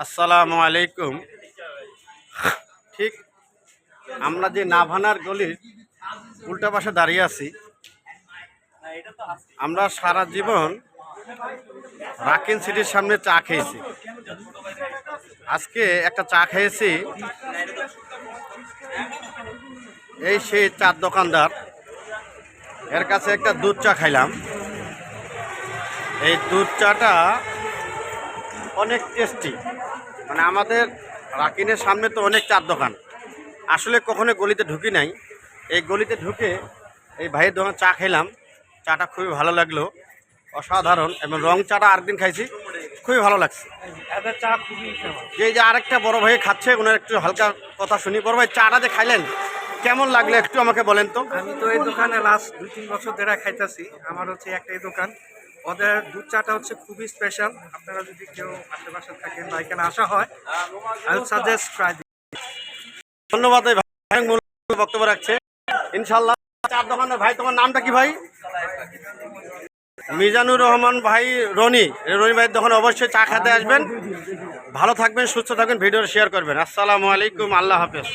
আসসালামু আলাইকুম। ঠিক আমরা যে নাভানার গলির উল্টা পাশে দাঁড়িয়ে আছি। আমরা সারা জীবন রাকিন সিটির সামনে চা খেয়েছি। আজকে একটা চা খেয়েছি, এই সেই চার দোকানদার, এর কাছে একটা দুধ চা খাইলাম। এই দুধ চাটা অনেক টেস্টি। মানে আমাদের রাকিনের সামনে তো অনেক চার দোকান, আসলে কখনো গলিতে ঢুকি নাই। এই গলিতে ঢুকে এই ভাইয়ের দোকানে চা খেলাম। চাটা খুবই ভালো লাগলো, অসাধারণ। এবং রং চাটা আরেকদিন খাইছি, খুবই ভালো লাগছে। চা খুবই এই যে আরেকটা বড় ভাই খাচ্ছে, ওনার একটু হালকা কথা শুনি। বড় ভাই, চাটা যে খাইলেন কেমন লাগলো একটু আমাকে বলেন তো। আমি তো এই দোকানে লাস্ট 2-3 বছর ধরে খাইতেছি। আমার হচ্ছে একটাই দোকান, ওদের দুধ চাটা হচ্ছে খুবই স্পেশাল। আপনারা যদি কেউ আশেপাশে থাকেন বা এখানে আসা হয়, আই উড সাজেস্ট ট্রাই। ধন্যবাদ। এই ভাই মূল বক্তব্য রাখছে ইনশাল্লাহ। চার দোকানের ভাই, তোমার নামটা কি ভাই? মিজানুর রহমান ভাই, রনি ভাইয়ের দোকানে অবশ্যই চা খেতে আসবেন। ভালো থাকবেন, সুস্থ থাকবেন, ভিডিও শেয়ার করবেন। আসসালামু আলাইকুম, আল্লাহ হাফেজ।